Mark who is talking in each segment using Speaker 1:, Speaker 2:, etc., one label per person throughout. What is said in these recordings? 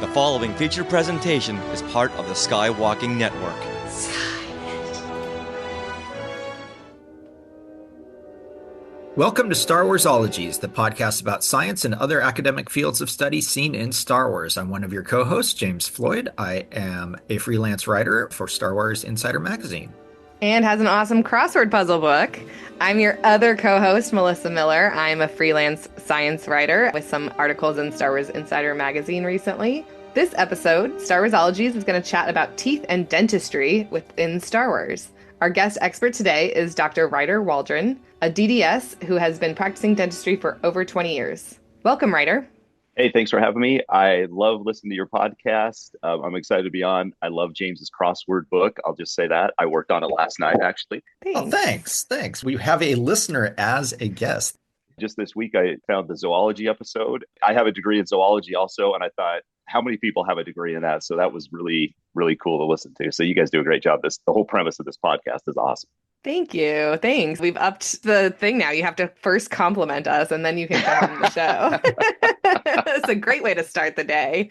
Speaker 1: The following feature presentation is part of the Skywalking Network.
Speaker 2: Welcome to Star Warsologies, the podcast about science and other academic fields of study seen in Star Wars. I'm one of your co-hosts, James Floyd. I am a freelance writer for Star Wars Insider magazine.
Speaker 3: And has an awesome crossword puzzle book. I'm your other co-host, Melissa Miller. I'm a freelance science writer with some articles in Star Wars Insider magazine recently. This episode, Star Warsologies, is going to chat about teeth and dentistry within Star Wars. Our guest expert today is Dr. Ryder Waldron, a DDS who has been practicing dentistry for over 20 years. Welcome, Ryder.
Speaker 4: Hey, thanks for having me. I love listening to your podcast. I'm excited to be on. I love James's crossword book. I'll just say that. I worked on it last night, actually.
Speaker 2: Thanks. We have a listener as a guest.
Speaker 4: Just this week, I found the zoology episode. I have a degree in zoology also, and I thought, how many people have a degree in that? So that was really, really cool to listen to. So you guys do a great job. The whole premise of this podcast is awesome.
Speaker 3: Thank you. Thanks. We've upped the thing now. You have to first compliment us and then you can come on the show. It's a great way to start the day.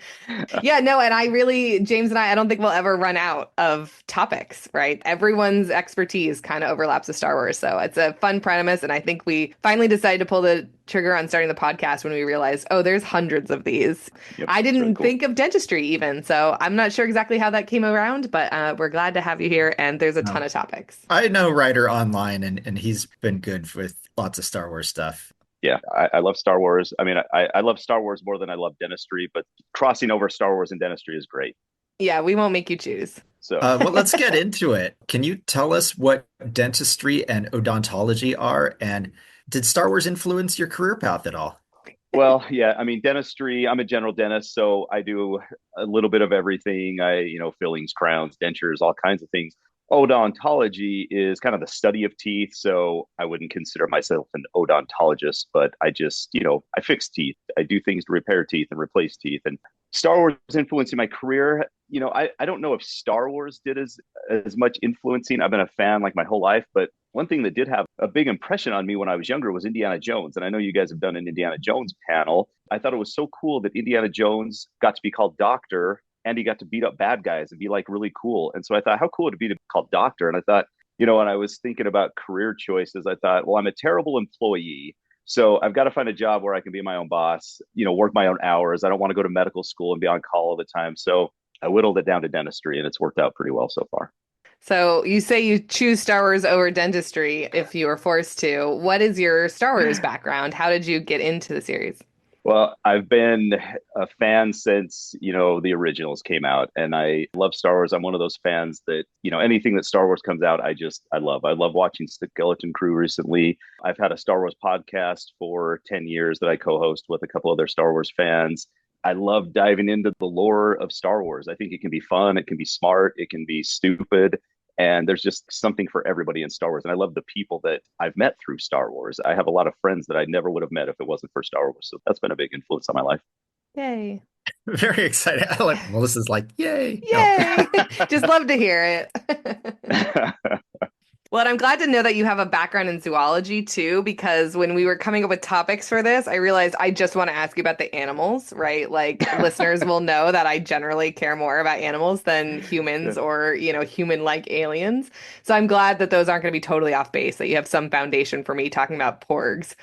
Speaker 3: Yeah, no, and James and I don't think we'll ever run out of topics, right? Everyone's expertise kind of overlaps with Star Wars. So it's a fun premise. And I think we finally decided to pull the trigger on starting the podcast when we realized, there's hundreds of these.
Speaker 4: Yep,
Speaker 3: I didn't
Speaker 4: really cool.
Speaker 3: think of dentistry even. So I'm not sure exactly how that came around, but we're glad to have you here. And there's a ton of topics.
Speaker 2: I know Ryder online, and he's been good with lots of Star Wars stuff.
Speaker 4: Yeah, I love Star Wars. I mean, I love Star Wars more than I love dentistry, but crossing over Star Wars and dentistry is great.
Speaker 3: Yeah, we won't make you choose.
Speaker 4: So,
Speaker 2: well, let's get into it. Can you tell us what dentistry and odontology are? And did Star Wars influence your career path at all?
Speaker 4: Well, yeah, I mean, dentistry, I'm a general dentist, so I do a little bit of everything. Fillings, crowns, dentures, all kinds of things. Odontology is kind of the study of teeth, so I wouldn't consider myself an odontologist, but I just, I fix teeth. I do things to repair teeth and replace teeth. And Star Wars influencing my career, I don't know if Star Wars did as much influencing. I've been a fan like my whole life, but one thing that did have a big impression on me when I was younger was Indiana Jones. And I know you guys have done an Indiana Jones panel. I thought it was so cool that Indiana Jones got to be called Doctor, and he got to beat up bad guys and be like really cool. And so I thought, how cool would it be to be called Doctor? And I thought, when I was thinking about career choices, I thought, well, I'm a terrible employee. So I've got to find a job where I can be my own boss, work my own hours. I don't want to go to medical school and be on call all the time. So I whittled it down to dentistry, and it's worked out pretty well so far.
Speaker 3: So you say you choose Star Wars over dentistry if you were forced to. What is your Star Wars background? How did you get into the series?
Speaker 4: Well, I've been a fan since, the originals came out, and I love Star Wars. I'm one of those fans that, anything that Star Wars comes out, I love. I love watching Skeleton Crew recently. I've had a Star Wars podcast for 10 years that I co-host with a couple other Star Wars fans. I love diving into the lore of Star Wars. I think it can be fun. It can be smart. It can be stupid. And there's just something for everybody in Star Wars. And I love the people that I've met through Star Wars. I have a lot of friends that I never would have met if it wasn't for Star Wars. So that's been a big influence on my life.
Speaker 3: Yay.
Speaker 2: Very excited. Melissa's like, yay.
Speaker 3: Yay. Just love to hear it. Well, and I'm glad to know that you have a background in zoology too, because when we were coming up with topics for this, I realized I just want to ask you about the animals, right? Like listeners will know that I generally care more about animals than humans or, human-like aliens. So I'm glad that those aren't going to be totally off base, that you have some foundation for me talking about porgs.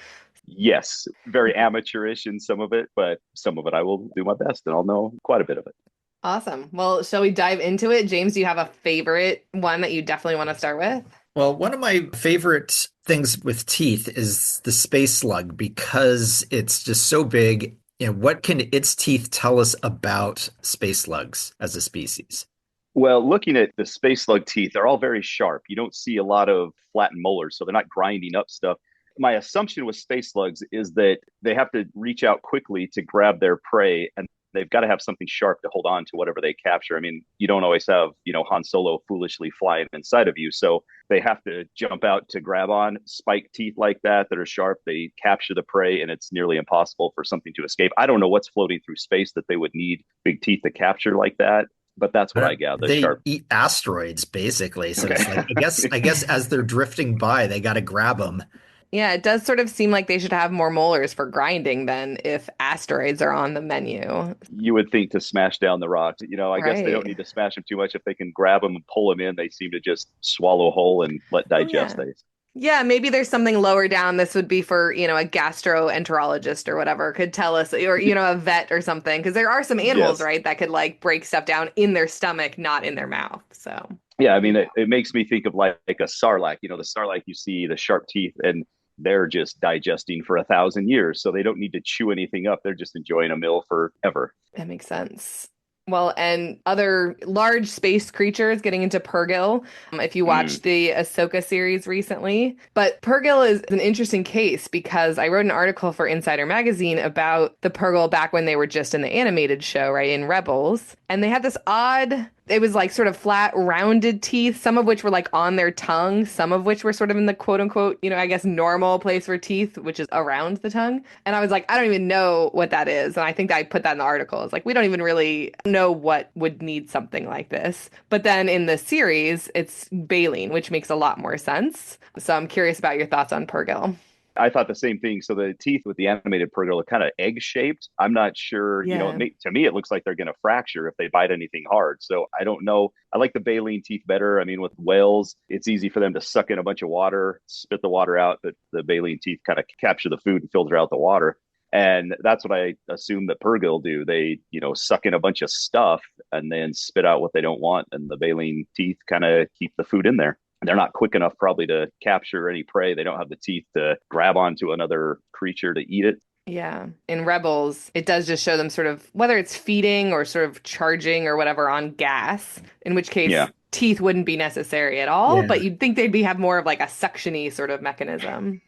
Speaker 4: Yes, very amateurish in some of it, but some of it I will do my best and I'll know quite a bit of it.
Speaker 3: Awesome. Well, shall we dive into it? James, do you have a favorite one that you definitely want to start with?
Speaker 2: Well, one of my favorite things with teeth is the space slug because it's just so big. What can its teeth tell us about space slugs as a species?
Speaker 4: Well, looking at the space slug teeth, they're all very sharp. You don't see a lot of flattened molars, so they're not grinding up stuff. My assumption with space slugs is that they have to reach out quickly to grab their prey, and they've got to have something sharp to hold on to whatever they capture. I mean, you don't always have, Han Solo foolishly flying inside of you. So they have to jump out to grab on spiked teeth like that are sharp. They capture the prey, and it's nearly impossible for something to escape. I don't know what's floating through space that they would need big teeth to capture like that. But that's what I gather.
Speaker 2: They eat asteroids, basically. So okay. It's like, I guess as they're drifting by, they got to grab them
Speaker 3: Yeah, it does sort of seem like they should have more molars for grinding than if asteroids are on the menu.
Speaker 4: You would think to smash down the rocks. I guess they don't
Speaker 3: Right.
Speaker 4: need to smash them too much. If they can grab them and pull them in, they seem to just swallow whole and let
Speaker 3: Oh, yeah.
Speaker 4: digestate.
Speaker 3: Yeah, maybe there's something lower down. This would be for, a gastroenterologist or whatever could tell us, or, a vet or something. Because there are some animals,
Speaker 4: Yes.
Speaker 3: right, that could like break stuff down in their stomach, not in their mouth. So,
Speaker 4: Yeah, I mean, it makes me think of like a sarlacc. The sarlacc, you see the sharp teeth, and they're just digesting for 1,000 years. So they don't need to chew anything up. They're just enjoying a meal forever.
Speaker 3: that makes sense. Well, and other large space creatures getting into Purrgil, if you
Speaker 4: Mm,
Speaker 3: watched the Ahsoka series recently. But Purrgil is an interesting case because I wrote an article for Insider Magazine about the Purrgil back when they were just in the animated show, right, in Rebels. And they had this odd, it was like sort of flat, rounded teeth, some of which were like on their tongue, some of which were sort of in the quote unquote, I guess normal place for teeth, which is around the tongue. And I was like, I don't even know what that is. And I think that I put that in the article. It's like, we don't even really know what would need something like this. But then in the series, it's baleen, which makes a lot more sense. So I'm curious about your thoughts on Purrgil.
Speaker 4: I thought the same thing. So the teeth with the animated Purrgil are kind of egg shaped. I'm not sure,
Speaker 3: Yeah.
Speaker 4: to me, it looks like they're going to fracture if they bite anything hard. So I don't know. I like the baleen teeth better. I mean, with whales, it's easy for them to suck in a bunch of water, spit the water out, but the baleen teeth kind of capture the food and filter out the water. And that's what I assume that Purrgil do. They, suck in a bunch of stuff and then spit out what they don't want. And the baleen teeth kind of keep the food in there. They're not quick enough probably to capture any prey. They don't have the teeth to grab onto another creature to eat it.
Speaker 3: Yeah. In Rebels, it does just show them sort of whether it's feeding or sort of charging or whatever on gas, in which case
Speaker 4: Yeah.
Speaker 3: teeth wouldn't be necessary at all,
Speaker 2: Yeah.
Speaker 3: but you'd think they'd be have more of like a suctiony sort of mechanism.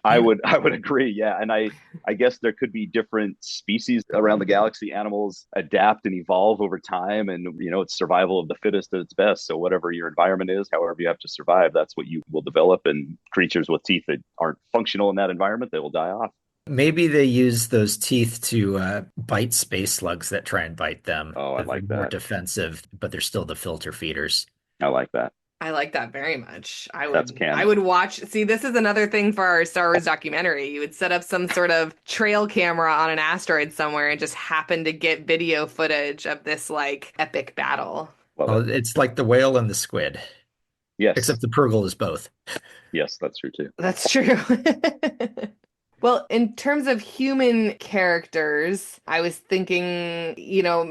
Speaker 4: I would I would agree. Yeah. And I guess there could be different species around the galaxy. Animals adapt and evolve over time, and it's survival of the fittest at its best. So whatever your environment is, however you have to survive, that's what you will develop. And creatures with teeth that aren't functional in that environment, they will die off.
Speaker 2: Maybe they use those teeth to bite space slugs that try and bite them.
Speaker 4: Oh, I
Speaker 2: That they're
Speaker 4: like
Speaker 2: more
Speaker 4: that.
Speaker 2: defensive, but they're still the filter feeders.
Speaker 4: I like that.
Speaker 3: I like that very much. I
Speaker 4: That's
Speaker 3: would I
Speaker 4: canon.
Speaker 3: would watch. See, this is another thing for our Star Wars documentary. You would set up some sort of trail camera on an asteroid somewhere and just happen to get video footage of this like epic battle.
Speaker 4: Love
Speaker 2: Oh,
Speaker 4: it.
Speaker 2: it's like the whale and the squid,
Speaker 4: Yes.
Speaker 2: except the Purgle is both.
Speaker 4: Yes, that's true too.
Speaker 3: That's true. Well, in terms of human characters, I was thinking,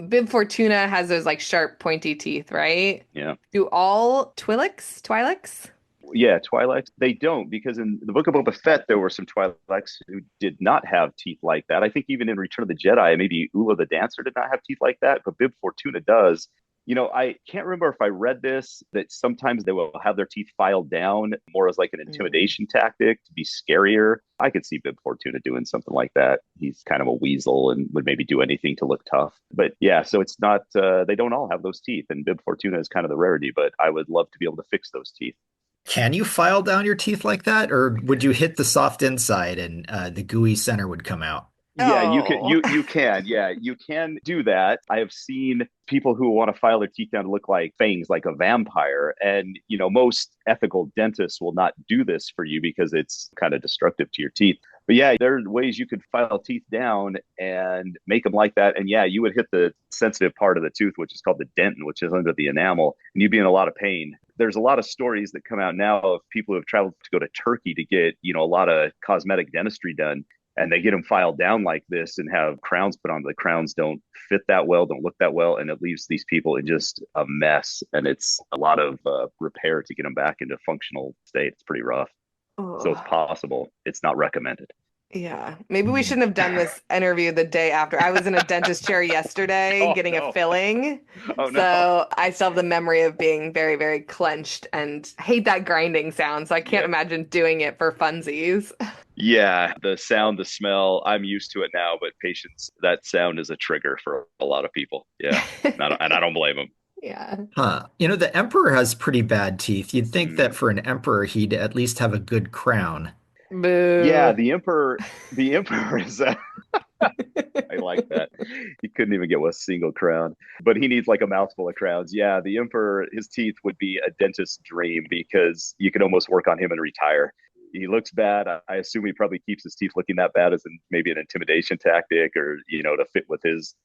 Speaker 3: Bib Fortuna has those like sharp, pointy teeth, right?
Speaker 4: Yeah.
Speaker 3: Do all Twi'leks?
Speaker 4: Yeah, Twi'leks. They don't, because in the Book of Boba Fett, there were some Twi'leks who did not have teeth like that. I think even in Return of the Jedi, maybe Ula the Dancer did not have teeth like that, but Bib Fortuna does. I can't remember if I read this, that sometimes they will have their teeth filed down more as like an intimidation tactic to be scarier. I could see Bib Fortuna doing something like that. He's kind of a weasel and would maybe do anything to look tough. But yeah, so it's not, they don't all have those teeth. And Bib Fortuna is kind of the rarity, but I would love to be able to fix those teeth.
Speaker 2: Can you file down your teeth like that, or would you hit the soft inside and the gooey center would come out?
Speaker 4: Yeah, you can
Speaker 3: Oh.
Speaker 4: you can. Yeah, you can do that. I have seen people who want to file their teeth down to look like fangs, like a vampire. And most ethical dentists will not do this for you because it's kind of destructive to your teeth. But yeah, there are ways you could file teeth down and make them like that. And yeah, you would hit the sensitive part of the tooth, which is called the dentin, which is under the enamel, and you'd be in a lot of pain. There's a lot of stories that come out now of people who have traveled to go to Turkey to get, a lot of cosmetic dentistry done, and they get them filed down like this and have crowns put on. The crowns don't fit that well, don't look that well, and it leaves these people in just a mess. And it's a lot of repair to get them back into functional state. It's pretty rough. So it's
Speaker 3: Oh.
Speaker 4: possible. It's not recommended.
Speaker 3: Yeah, maybe we
Speaker 2: Hmm.
Speaker 3: shouldn't have done this interview the day after. I was in a dentist chair yesterday
Speaker 4: Oh
Speaker 3: getting a
Speaker 4: no.
Speaker 3: filling.
Speaker 4: Oh no.
Speaker 3: So I still have the memory of being very, very clenched and hate that grinding sound. So I can't
Speaker 4: Yep.
Speaker 3: imagine doing it for funsies.
Speaker 4: Yeah, the sound, the smell, I'm used to it now, but patients, that sound is a trigger for a lot of people. Yeah. And I don't blame them.
Speaker 3: Yeah.
Speaker 2: Huh. The emperor has pretty bad teeth. You'd think that
Speaker 4: Mm.
Speaker 2: for an emperor, he'd at least have a good crown.
Speaker 4: Yeah,
Speaker 3: Boo.
Speaker 4: the emperor is I like that. He couldn't even get a single crown, but he needs like a mouthful of crowns. Yeah, the emperor, his teeth would be a dentist's dream because you could almost work on him and retire. he looks bad. I assume he probably keeps his teeth looking that bad as maybe an intimidation tactic, or to fit with his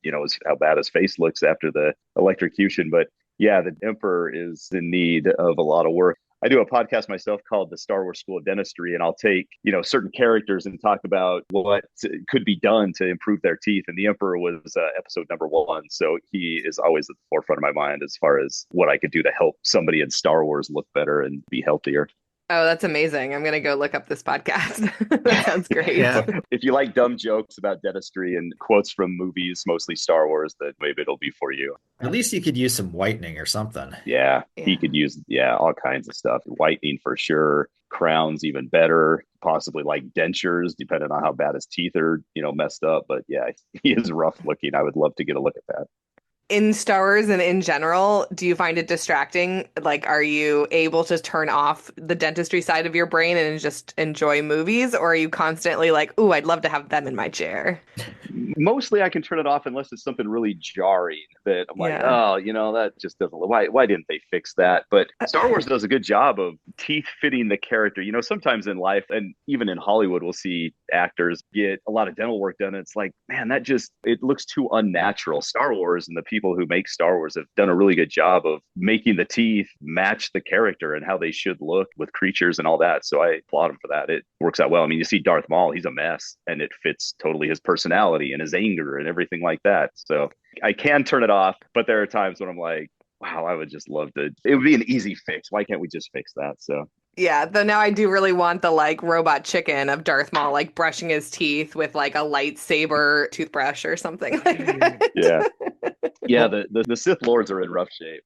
Speaker 4: how bad his face looks after the electrocution. But yeah, the emperor is in need of a lot of work. I do a podcast myself called the Star Wars School of Dentistry, and I'll take, certain characters and talk about what could be done to improve their teeth. And the Emperor was episode number 1. So he is always at the forefront of my mind as far as what I could do to help somebody in Star Wars look better and be healthier.
Speaker 3: Oh, that's amazing. I'm going to go look up this podcast. That sounds great.
Speaker 2: Yeah.
Speaker 4: If you like dumb jokes about dentistry and quotes from movies, mostly Star Wars, then maybe it'll be for you.
Speaker 2: At least you could use some whitening or something.
Speaker 4: Yeah. He could use, all kinds of stuff. Whitening for sure. Crowns even better. Possibly like dentures, depending on how bad his teeth are, messed up. But yeah, he is rough looking. I would love to get a look at that.
Speaker 3: In Star Wars and in general, do you find it distracting? Like, are you able to turn off the dentistry side of your brain and just enjoy movies? Or are you constantly like, ooh, I'd love to have them in my chair?
Speaker 4: Mostly I can turn it off unless it's something really jarring that I'm like, that just doesn't, why didn't they fix that? But Star Wars does a good job of teeth fitting the character. Sometimes in life and even in Hollywood, we'll see actors get a lot of dental work done. And it's like, man, it looks too unnatural. Star Wars and the people who make Star Wars have done a really good job of making the teeth match the character and how they should look with creatures and all that. So I applaud them for that. It works out well. I mean, you see Darth Maul, he's a mess, and it fits totally his personality and his anger and everything like that. So I can turn it off, but there are times when I'm like, wow, I would just love to. It would be an easy fix. Why can't we just fix that? So
Speaker 3: yeah, though now I do really want the like robot chicken of Darth Maul like brushing his teeth with like a lightsaber toothbrush or something like that.
Speaker 4: Yeah. The Sith Lords are in rough shape.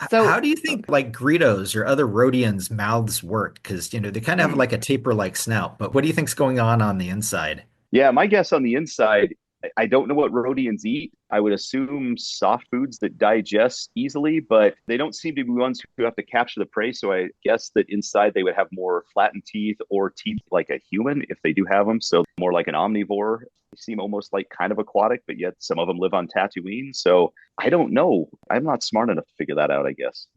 Speaker 2: So how do you think like Greedos or other Rhodians' mouths work? Because they kind of have like a taper-like snout. But what do you think's going on the inside?
Speaker 4: Yeah, my guess on the inside, I don't know what Rhodians eat. I would assume soft foods that digest easily, but they don't seem to be ones who have to capture the prey. So I guess that inside they would have more flattened teeth or teeth like a human if they do have them. So more like an omnivore. They seem almost like kind of aquatic, but yet some of them live on Tatooine. So I don't know. I'm not smart enough to figure that out, I guess.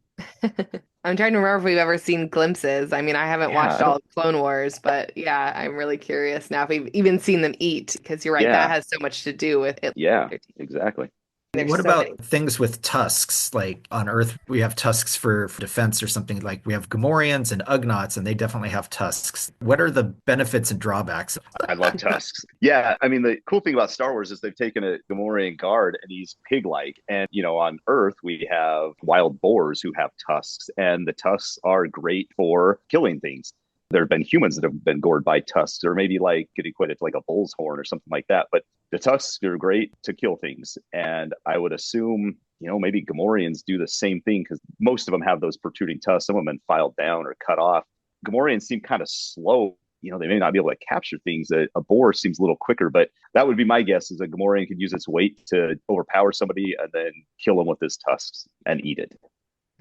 Speaker 3: I'm trying to remember if we've ever seen glimpses. I mean, I haven't watched all of Clone Wars, but yeah, I'm really curious now if we've even seen them eat, because you're right, that has so much to do with it.
Speaker 4: Yeah, exactly.
Speaker 2: What about things with tusks? Like on Earth, we have tusks for defense or something. Like we have Gamorreans and Ugnaughts, and they definitely have tusks. What are the benefits and drawbacks?
Speaker 4: I love tusks. Yeah, I mean, the cool thing about Star Wars is they've taken a Gamorrean guard and he's pig-like. And, on Earth, we have wild boars who have tusks, and the tusks are great for killing things. There have been humans that have been gored by tusks, or maybe like could equate it to like a bull's horn or something like that. But the tusks are great to kill things. And I would assume, maybe Gamorreans do the same thing, because most of them have those protruding tusks. Some of them have been filed down or cut off. Gamorreans seem kind of slow. They may not be able to capture things. A boar seems a little quicker, but that would be my guess, is a Gamorrean could use its weight to overpower somebody and then kill them with his tusks and eat it.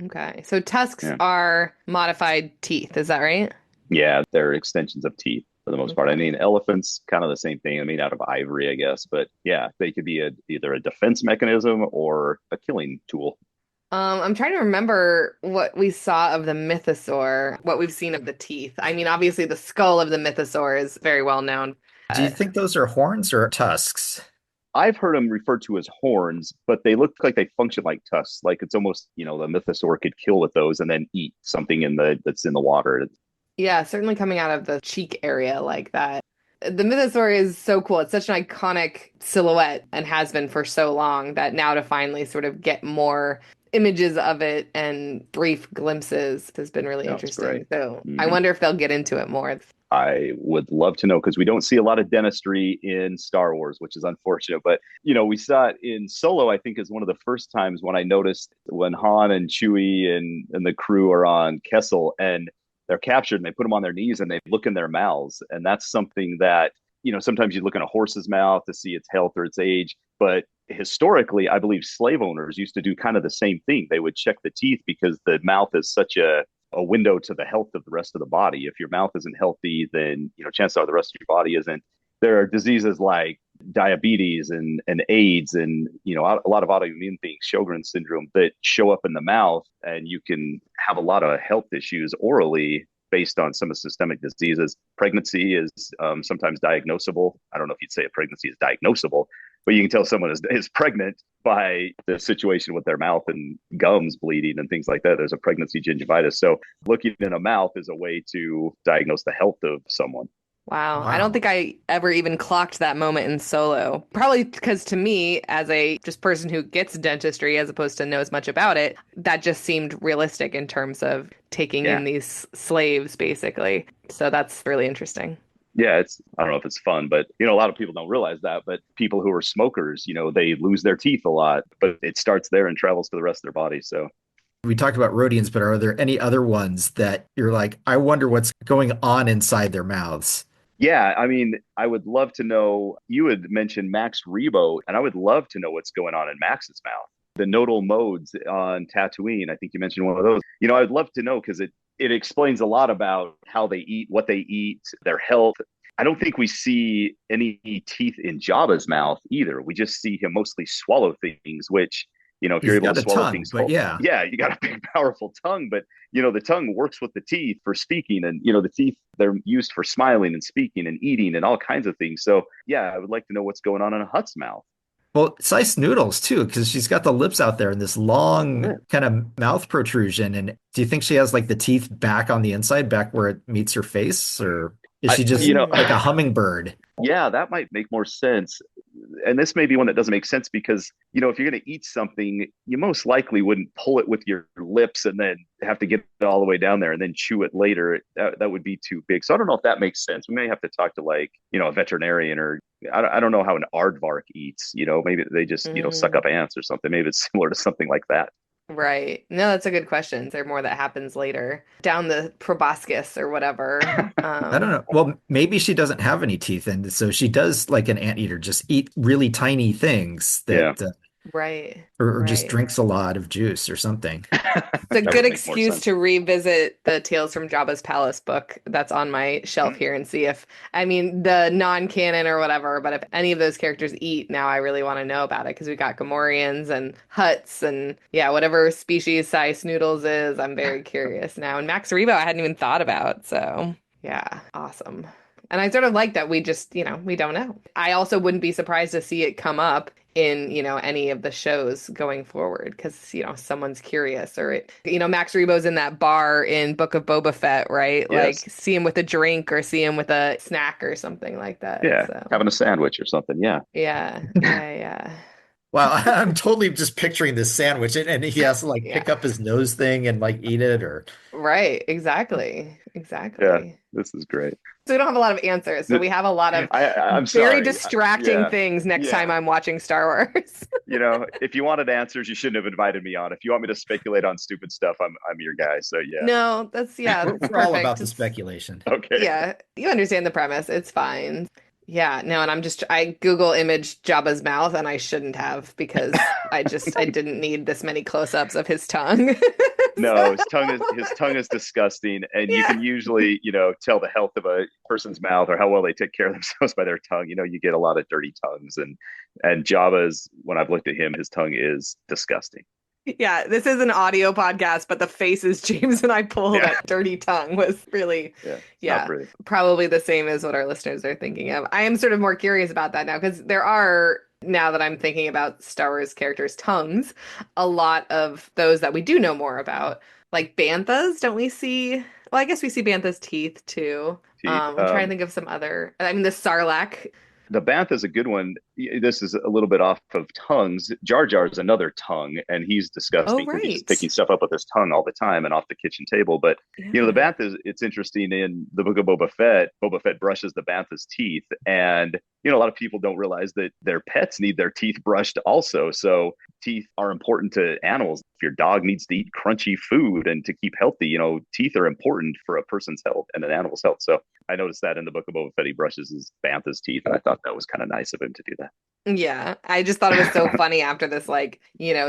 Speaker 3: Okay. So tusks are modified teeth. Is that right?
Speaker 4: Yeah, they're extensions of teeth for the most part. I mean, elephants, kind of the same thing. I mean, out of ivory, I guess. But yeah, they could be either a defense mechanism or a killing tool.
Speaker 3: I'm trying to remember what we saw of the mythosaur, what we've seen of the teeth. I mean, obviously the skull of the mythosaur is very well known.
Speaker 2: Do you think those are horns or tusks?
Speaker 4: I've heard them referred to as horns, but they look like they function like tusks. Like it's almost, the mythosaur could kill with those and then eat something that's in the water.
Speaker 3: Yeah, certainly coming out of the cheek area like that. The mythosaur is so cool. It's such an iconic silhouette and has been for so long that now to finally sort of get more images of it and brief glimpses has been really interesting. So I wonder if they'll get into it more.
Speaker 4: I would love to know, because we don't see a lot of dentistry in Star Wars, which is unfortunate. But, we saw it in Solo, I think, is one of the first times when I noticed when Han and Chewie and the crew are on Kessel and they're captured and they put them on their knees and they look in their mouths. And that's something that, sometimes you look in a horse's mouth to see its health or its age. But historically, I believe slave owners used to do kind of the same thing. They would check the teeth because the mouth is such a window to the health of the rest of the body. If your mouth isn't healthy, then, chances are the rest of your body isn't. There are diseases like diabetes and AIDS and, a lot of autoimmune things, Sjogren's syndrome, that show up in the mouth, and you can have a lot of health issues orally based on some of the systemic diseases. Pregnancy is sometimes diagnosable. I don't know if you'd say a pregnancy is diagnosable, but you can tell someone is pregnant by the situation with their mouth and gums bleeding and things like that. There's a pregnancy gingivitis. So looking in a mouth is a way to diagnose the health of someone.
Speaker 3: Wow. I don't think I ever even clocked that moment in Solo. Probably because to me, as a just person who gets dentistry as opposed to knows much about it, that just seemed realistic in terms of taking in these slaves, basically. So that's really interesting.
Speaker 4: Yeah, I don't know if it's fun, but a lot of people don't realize that. But people who are smokers, they lose their teeth a lot, but it starts there and travels to the rest of their body. So
Speaker 2: We talked about Rhodians, but are there any other ones that you're like, I wonder what's going on inside their mouths?
Speaker 4: yeah, I mean, I would love to know. You had mentioned Max Rebo, and I would love to know what's going on in Max's mouth. The nodal modes on Tatooine, I think you mentioned one of those. I would love to know because it explains a lot about how they eat, what they eat, their health. I don't think we see any teeth in Jabba's mouth either. We just see him mostly swallow things, which, if you're able to swallow things,
Speaker 2: but yeah,
Speaker 4: you got a big, powerful tongue. But, the tongue works with the teeth for speaking, and, the teeth, they're used for smiling and speaking and eating and all kinds of things. So, yeah, I would like to know what's going on in a Hutt's mouth.
Speaker 2: Well, Sice Noodles too, because she's got the lips out there and this long kind of mouth protrusion. And do you think she has like the teeth back on the inside, back where it meets her face, or is she just like a hummingbird?
Speaker 4: Yeah, that might make more sense. And this may be one that doesn't make sense because, if you're going to eat something, you most likely wouldn't pull it with your lips and then have to get it all the way down there and then chew it later. That would be too big. So I don't know if that makes sense. We may have to talk to a veterinarian, or I don't know how an aardvark eats. Maybe they just, suck up ants or something. Maybe it's similar to something like that.
Speaker 3: Right. No, that's a good question. Is there more that happens later down the proboscis or whatever?
Speaker 2: I don't know. Well, maybe she doesn't have any teeth, and so she does like an anteater, just eat really tiny things that,
Speaker 3: right.
Speaker 2: or just drinks a lot of juice or something.
Speaker 3: It's a good excuse to revisit the Tales from Jabba's Palace book that's on my shelf here and see if, the non-canon or whatever, but if any of those characters eat, now I really want to know about it because we got Gamorreans and Hutts and whatever species Sice Noodles is. I'm very curious now. And Max Rebo I hadn't even thought about. So yeah, awesome. And I sort of like that we just, we don't know. I also wouldn't be surprised to see it come up in, any of the shows going forward because, someone's curious or Max Rebo's in that bar in Book of Boba Fett, right?
Speaker 4: Yes.
Speaker 3: Like see him with a drink or see him with a snack or something like that.
Speaker 4: Yeah.
Speaker 3: So.
Speaker 4: Having a sandwich or something. Yeah.
Speaker 3: Yeah.
Speaker 2: Wow, I'm totally just picturing this sandwich, and he has to like pick up his nose thing and like eat it, or
Speaker 3: right, exactly.
Speaker 4: Yeah, this is great.
Speaker 3: So we don't have a lot of answers. So we have a lot of
Speaker 4: I'm
Speaker 3: very
Speaker 4: sorry.
Speaker 3: distracting things next time I'm watching Star Wars.
Speaker 4: If you wanted answers, you shouldn't have invited me on. If you want me to speculate on stupid stuff, I'm your guy. So yeah.
Speaker 3: No, that's
Speaker 2: we're all about the speculation.
Speaker 4: Okay.
Speaker 3: Yeah, you understand the premise. It's fine. Yeah, no, and I Google image Jabba's mouth and I shouldn't have because I didn't need this many close-ups of his tongue.
Speaker 4: No, his tongue is disgusting, and you can usually, tell the health of a person's mouth or how well they take care of themselves by their tongue. You get a lot of dirty tongues, and Jabba's, when I've looked at him, his tongue is disgusting.
Speaker 3: Yeah, this is an audio podcast, but the faces James and I pulled at dirty tongue was really, probably the same as what our listeners are thinking of. I am sort of more curious about that now because there are, now that I'm thinking about Star Wars characters' tongues, a lot of those that we do know more about, like Banthas, don't we see? Well, I guess we see Bantha's teeth too. I'm trying to think of some other, the Sarlacc.
Speaker 4: The Banth is a good one. This is a little bit off of tongues. Jar Jar is another tongue, and he's disgusting because he's picking stuff up with his tongue all the time and off the kitchen table. But, the Banth it's interesting in the Book of Boba Fett. Boba Fett brushes the Bantha's teeth, and, a lot of people don't realize that their pets need their teeth brushed also. So teeth are important to animals. If your dog needs to eat crunchy food and to keep healthy, teeth are important for a person's health and an animal's health. So I noticed that in the Book of Boba Fett, he brushes his Bantha's teeth, and I thought that was kind of nice of him to do that.
Speaker 3: Yeah, I just thought it was so funny after this,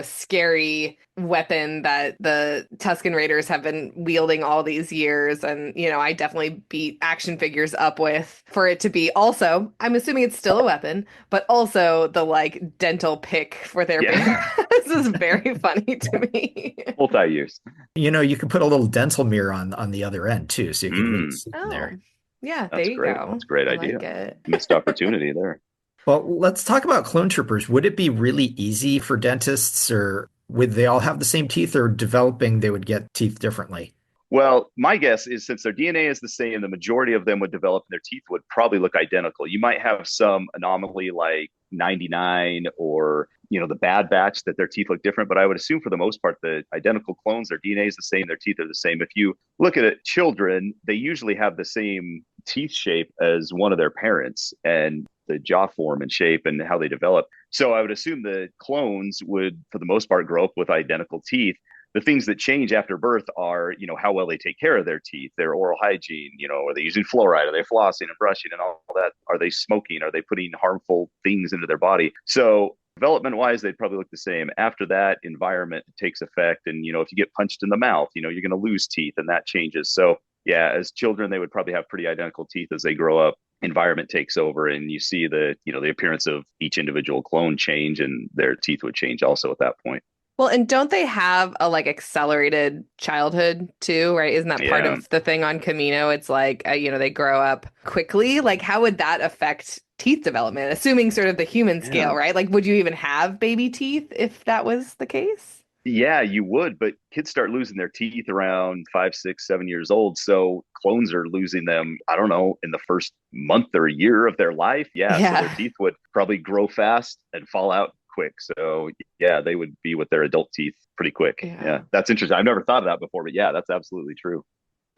Speaker 3: scary weapon that the Tusken Raiders have been wielding all these years. And, I definitely beat action figures up with for it to be also, I'm assuming it's still a weapon, but also the dental pick for their banthas. is very funny to me.
Speaker 4: Multi-use.
Speaker 2: You can put a little dental mirror on the other end too, so you can really see in
Speaker 3: Oh,
Speaker 2: there.
Speaker 3: yeah, there
Speaker 4: That's
Speaker 3: you
Speaker 4: great.
Speaker 3: go.
Speaker 4: That's a great
Speaker 3: I
Speaker 4: idea.
Speaker 3: like it.
Speaker 4: Missed opportunity there.
Speaker 2: Well, let's talk about clone troopers. Would it be really easy for dentists, or would they all have the same teeth, or developing they would get teeth differently?
Speaker 4: Well, my guess is since their DNA is the same, the majority of them would develop and their teeth would probably look identical. You might have some anomaly like 99 or, the bad batch that their teeth look different, but I would assume for the most part, the identical clones, their DNA is the same, their teeth are the same. If you look at it, children, they usually have the same teeth shape as one of their parents and the jaw form and shape and how they develop. So I would assume the clones would, for the most part, grow up with identical teeth. The things that change after birth are, how well they take care of their teeth, their oral hygiene, are they using fluoride? Are they flossing and brushing and all that? Are they smoking? Are they putting harmful things into their body? So development wise, they'd probably look the same. After that, environment takes effect. And, if you get punched in the mouth, you're going to lose teeth and that changes. So yeah, as children, they would probably have pretty identical teeth. As they grow up, environment takes over and you see the appearance of each individual clone change and their teeth would change also at that point.
Speaker 3: Well, and don't they have a accelerated childhood too, right? Isn't that part of the thing on Camino? It's like, they grow up quickly. Like, how would that affect teeth development, assuming sort of the human scale, right? Like, would you even have baby teeth if that was the case?
Speaker 4: Yeah, you would, but kids start losing their teeth around 5, 6, 7 years old. So clones are losing them, I don't know, in the first month or year of their life. Yeah. So their teeth would probably grow fast and fall out quick. So yeah, they would be with their adult teeth pretty quick. Yeah. That's interesting. I've never thought of that before, but yeah, that's absolutely true.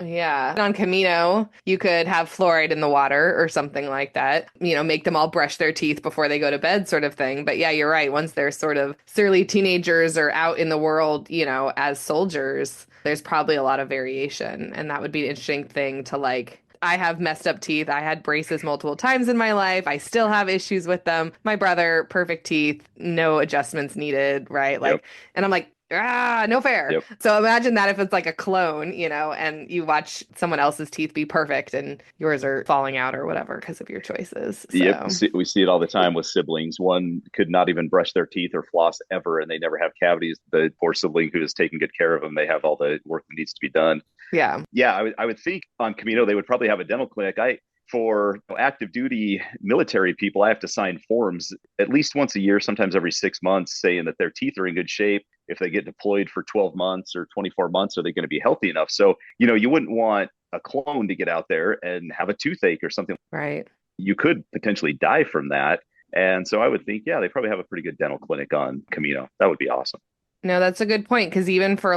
Speaker 3: Yeah. On Camino, you could have fluoride in the water or something like that, make them all brush their teeth before they go to bed sort of thing. But yeah, you're right. Once they're sort of surly teenagers or out in the world, as soldiers, there's probably a lot of variation. And that would be an interesting thing to I have messed up teeth. I had braces multiple times in my life. I still have issues with them. My brother, perfect teeth, no adjustments needed, right? And I'm like, no fair.
Speaker 4: Yep.
Speaker 3: So imagine that if it's like a clone, and you watch someone else's teeth be perfect and yours are falling out or whatever because of your choices. So.
Speaker 4: Yep. We see it all the time with siblings. One could not even brush their teeth or floss ever, and they never have cavities. The poor sibling who is taking good care of them, they have all the work that needs to be done.
Speaker 3: Yeah.
Speaker 4: Yeah, I would think on Camino, they would probably have a dental clinic. For active duty military people, I have to sign forms at least once a year, sometimes every 6 months, saying that their teeth are in good shape. If they get deployed for 12 months or 24 months, are they going to be healthy enough? So, you wouldn't want a clone to get out there and have a toothache or something.
Speaker 3: Right.
Speaker 4: You could potentially die from that. And so I would think, yeah, they probably have a pretty good dental clinic on Camino. That would be awesome.
Speaker 3: No, that's a good point. Because even for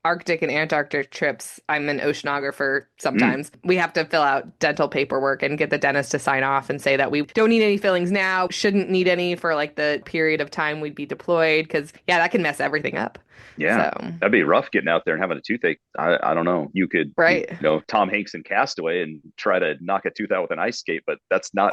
Speaker 3: Arctic and Antarctic trips, I'm an oceanographer sometimes. We have to fill out dental paperwork and get the dentist to sign off and say that we don't need any fillings now, shouldn't need any for the period of time we'd be deployed. Because, yeah, that can mess everything up.
Speaker 4: Yeah, so. That'd be rough getting out there and having a toothache. I don't know. You could,
Speaker 3: right.
Speaker 4: Tom Hanks in Castaway and try to knock a tooth out with an ice skate, but that's not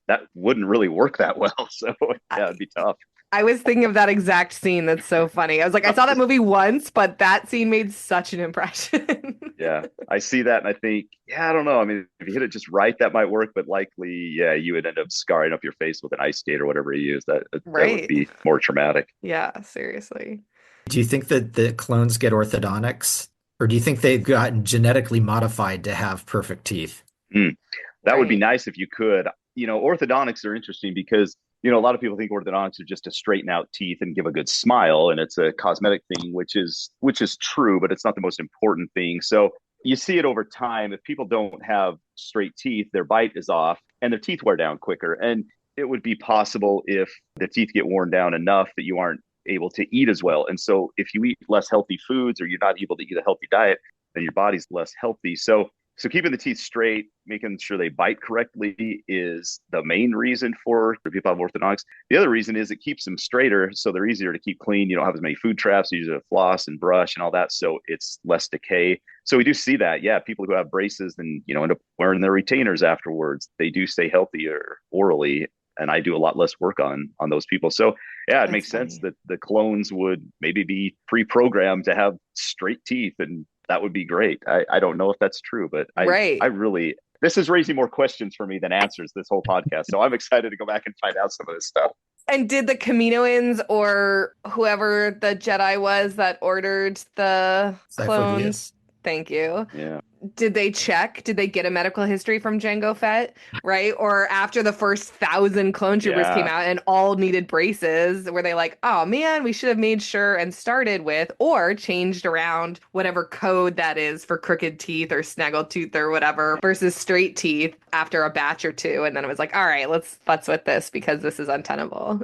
Speaker 4: that wouldn't really work that well. So, yeah, it'd be tough.
Speaker 3: I was thinking of that exact scene. That's so funny. I was like, I saw that movie once, but that scene made such an impression.
Speaker 4: Yeah, I see that and I think, I don't know. I mean, if you hit it just right, that might work, but likely, you would end up scarring up your face with an ice skate or whatever you use. That would be more traumatic.
Speaker 3: Yeah, seriously.
Speaker 2: Do you think that the clones get orthodontics, or do you think they've gotten genetically modified to have perfect teeth?
Speaker 4: That would be nice if you could. Orthodontics are interesting because a lot of people think orthodontics are just to straighten out teeth and give a good smile, and it's a cosmetic thing, which is true, but it's not the most important thing. So you see it over time. If people don't have straight teeth, their bite is off and their teeth wear down quicker. And it would be possible if the teeth get worn down enough that you aren't able to eat as well. And so if you eat less healthy foods or you're not able to eat a healthy diet, then your body's less healthy. So keeping the teeth straight, making sure they bite correctly is the main reason for people who have orthodontics. The other reason is it keeps them straighter, so they're easier to keep clean. You don't have as many food traps. You use a floss and brush and all that, so it's less decay. So we do see that. Yeah, people who have braces and end up wearing their retainers afterwards, they do stay healthier orally. And I do a lot less work on those people. So yeah, it makes sense that the clones would maybe be pre-programmed to have straight teeth, and that would be great. I don't know if that's true, but I really, this is raising more questions for me than answers, this whole podcast. So I'm excited to go back and find out some of this stuff.
Speaker 3: And did the Kaminoans or whoever the Jedi was that ordered the clones, thank you.
Speaker 4: Yeah.
Speaker 3: Did they check? Did they get a medical history from Jango Fett, right? Or after the first 1,000 clone troopers came out and all needed braces, were they like, oh man, we should have made sure and started with, or changed around whatever code that is for crooked teeth or snaggled tooth or whatever versus straight teeth after a batch or two, and then it was like, all right, let's futz with this because this is untenable.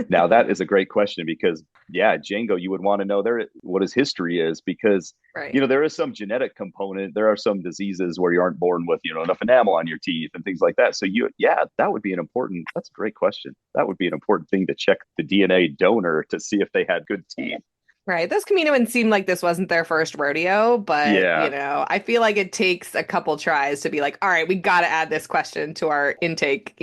Speaker 4: Now that is a great question because Django, you would want to know what his history is because
Speaker 3: Right.
Speaker 4: there is some genetic component. There are some diseases where you aren't born with enough enamel on your teeth and things like that. So that would be that's a great question. That would be an important thing to check the DNA donor to see if they had good teeth.
Speaker 3: Right. Those Kaminoans seemed like this wasn't their first rodeo, but I feel like it takes a couple tries to be like, all right, we got to add this question to our intake,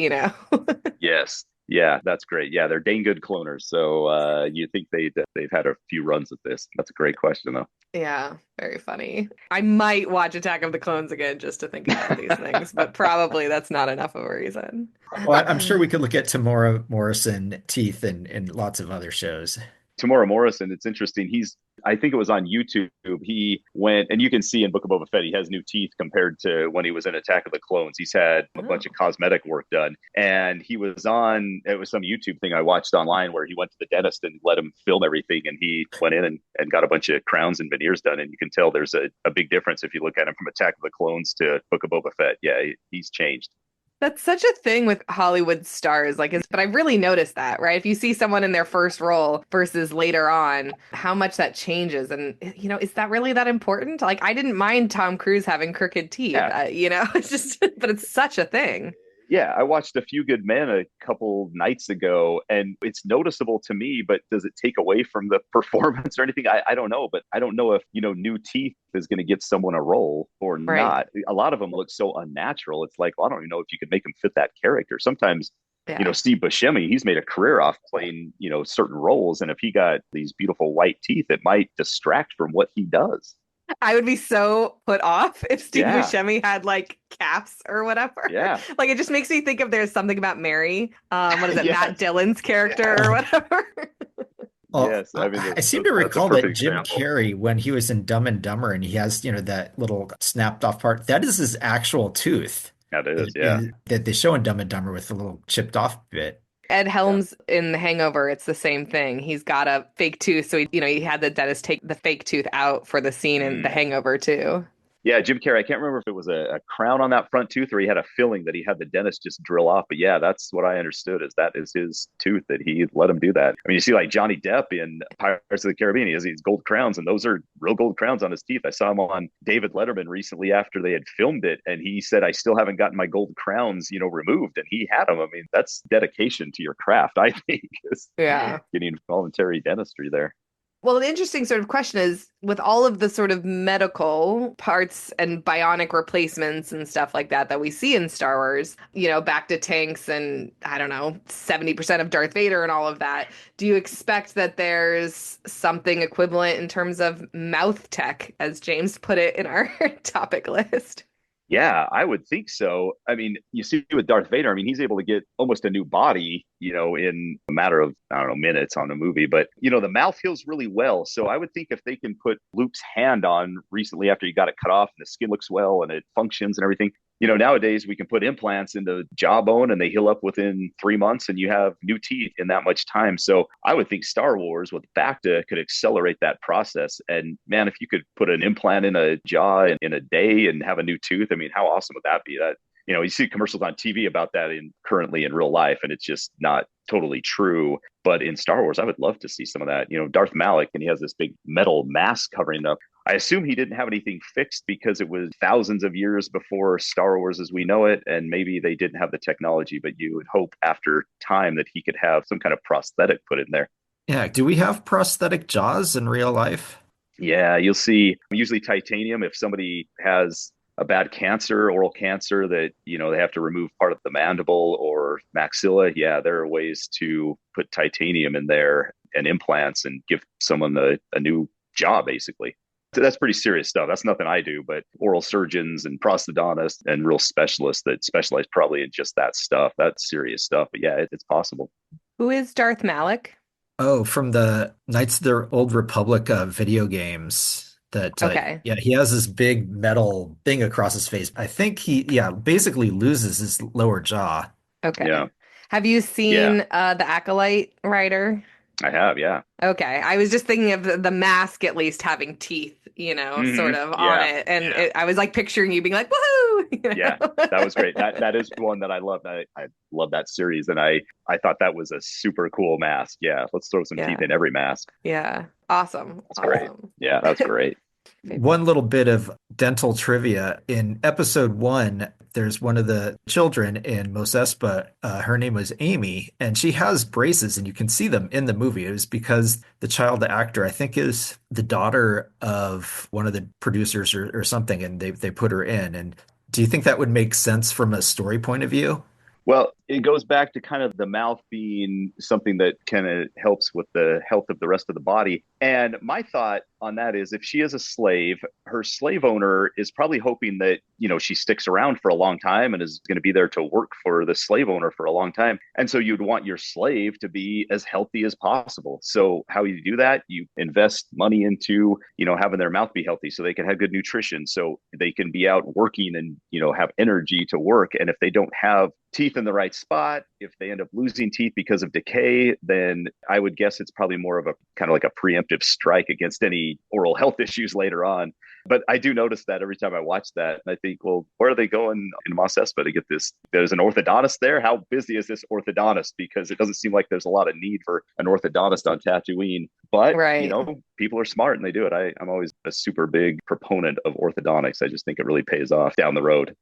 Speaker 4: Yes. Yeah, that's great. Yeah, they're dang good cloners. So you think they've had a few runs at this. That's a great question, though.
Speaker 3: Yeah, very funny. I might watch Attack of the Clones again just to think about these things, but probably that's not enough of a reason.
Speaker 2: Well, I'm sure we could look at Tamora Morrison teeth in lots of other shows.
Speaker 4: Tamora Morrison, it's interesting. I think it was on YouTube. He went, and you can see in Book of Boba Fett, he has new teeth compared to when he was in Attack of the Clones. He's had a bunch of cosmetic work done. And it was some YouTube thing I watched online where he went to the dentist and let him film everything. And he went in and got a bunch of crowns and veneers done. And you can tell there's a big difference if you look at him from Attack of the Clones to Book of Boba Fett. Yeah, he's changed.
Speaker 3: That's such a thing with Hollywood stars, but I've really noticed that, right? If you see someone in their first role versus later on, how much that changes. And, is that really that important? Like, I didn't mind Tom Cruise having crooked teeth, it's just, but it's such a thing.
Speaker 4: Yeah, I watched A Few Good Men a couple nights ago, and it's noticeable to me, but does it take away from the performance or anything? I don't know, but I don't know if, new teeth is going to give someone a role or not. A lot of them look so unnatural. It's like, well, I don't even know if you could make them fit that character. Sometimes, Steve Buscemi, he's made a career off playing, certain roles. And if he got these beautiful white teeth, it might distract from what he does.
Speaker 3: I would be so put off if Steve Buscemi had like caps or whatever.
Speaker 4: Yeah.
Speaker 3: Like it just makes me think of There's Something About Mary. What is it? Matt Dillon's character or whatever.
Speaker 4: Yes.
Speaker 2: I seem to recall that Jim Carrey, when he was in Dumb and Dumber and he has, that little snapped off part, that is his actual tooth.
Speaker 4: That is, yeah.
Speaker 2: That they show in Dumb and Dumber with the little chipped off bit.
Speaker 3: Ed Helms in The Hangover, it's the same thing. He's got a fake tooth, so he had the dentist take the fake tooth out for the scene in The Hangover too.
Speaker 4: Yeah, Jim Carrey. I can't remember if it was a crown on that front tooth or he had a filling that he had the dentist just drill off. But yeah, that's what I understood is that is his tooth that he let him do that. I mean, you see like Johnny Depp in Pirates of the Caribbean, he has these gold crowns and those are real gold crowns on his teeth. I saw him on David Letterman recently after they had filmed it. And he said, I still haven't gotten my gold crowns, removed. And he had them. I mean, that's dedication to your craft, I think, is getting voluntary dentistry there.
Speaker 3: Well, an interesting sort of question is with all of the sort of medical parts and bionic replacements and stuff like that we see in Star Wars, back to tanks and, I don't know, 70% of Darth Vader and all of that. Do you expect that there's something equivalent in terms of mouth tech, as James put it in our topic list?
Speaker 4: Yeah, I would think so. I mean, you see with Darth Vader, I mean, he's able to get almost a new body, in a matter of, I don't know, minutes on a movie. But, the mouth heals really well. So I would think if they can put Luke's hand on recently after he got it cut off and the skin looks well and it functions and everything, nowadays we can put implants in the jawbone and they heal up within 3 months and you have new teeth in that much time. So I would think Star Wars with BACTA could accelerate that process. And man, if you could put an implant in a jaw in a day and have a new tooth, I mean, how awesome would that be? That, you see commercials on TV about that currently in real life, and it's just not totally true. But in Star Wars, I would love to see some of that. Darth Malak, and he has this big metal mask covering up. I assume he didn't have anything fixed because it was thousands of years before Star Wars as we know it. And maybe they didn't have the technology, but you would hope after time that he could have some kind of prosthetic put in there.
Speaker 2: Yeah. Do we have prosthetic jaws in real life?
Speaker 4: Yeah, you'll see usually titanium. If somebody has a bad cancer, oral cancer that, they have to remove part of the mandible or maxilla. Yeah, there are ways to put titanium in there and implants and give someone a new jaw, basically. So that's pretty serious stuff. That's nothing I do, but oral surgeons and prosthodontists and real specialists that specialize probably in just that stuff. That's serious stuff. But yeah, it's possible.
Speaker 3: Who is Darth Malik?
Speaker 2: Oh, from the Knights of the Old Republic video games. That
Speaker 3: Okay.
Speaker 2: yeah, he has this big metal thing across his face. I think he yeah basically loses his lower jaw.
Speaker 4: Yeah.
Speaker 3: Okay. Have you
Speaker 4: Yeah.
Speaker 3: seen the Acolyte Rider?
Speaker 4: I have. Yeah.
Speaker 3: Okay. I was just thinking of the mask at least having teeth, sort of on
Speaker 4: Yeah.
Speaker 3: it. And
Speaker 4: Yeah.
Speaker 3: I was like picturing you being like, woohoo!
Speaker 4: Yeah. That was great. That is one that I love. I love that series, and I thought that was a super cool mask. Yeah. Let's throw some
Speaker 3: Yeah.
Speaker 4: teeth in every mask.
Speaker 3: Yeah. Awesome.
Speaker 4: That's great.
Speaker 3: Awesome.
Speaker 4: Yeah. That's great.
Speaker 2: One little bit of dental trivia. In episode one, there's one of the children in Mos Espa. Her name was Amy, and she has braces, and you can see them in the movie. It was because the child actor, I think, is the daughter of one of the producers or something, and they put her in. And do you think that would make sense from a story point of view?
Speaker 4: Well, it goes back to kind of the mouth being something that kind of helps with the health of the rest of the body. And my thought on that is if she is a slave, her slave owner is probably hoping that, she sticks around for a long time and is going to be there to work for the slave owner for a long time. And so you'd want your slave to be as healthy as possible. So how you do that, you invest money into, having their mouth be healthy so they can have good nutrition, so they can be out working and, have energy to work. And if they don't have teeth in the right spot, if they end up losing teeth because of decay, then I would guess it's probably more of a kind of like a preemptive strike against any oral health issues later on. But I do notice that every time I watch that, and I think, well, where are they going in Mos Espa to get this? There's an orthodontist there. How busy is this orthodontist? Because it doesn't seem like there's a lot of need for an orthodontist on Tatooine. But,
Speaker 3: Right.
Speaker 4: People are smart and they do it. I'm always a super big proponent of orthodontics. I just think it really pays off down the road.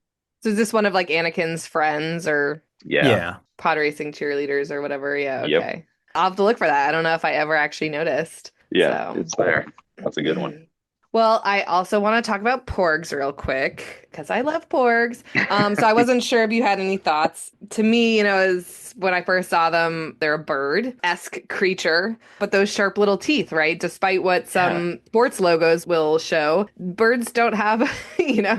Speaker 3: So is this one of like Anakin's friends or
Speaker 4: Yeah.
Speaker 3: pod racing cheerleaders or whatever? Yeah.
Speaker 4: Yep.
Speaker 3: Okay. I'll have to look for that. I don't know if I ever actually noticed.
Speaker 4: Yeah.
Speaker 3: So.
Speaker 4: It's there. That's a good one.
Speaker 3: Well, I also want to talk about porgs real quick because I love porgs. So I wasn't sure if you had any thoughts. To me, as when I first saw them, they're a bird-esque creature, but those sharp little teeth, right? Despite what some sports logos will show, birds don't have,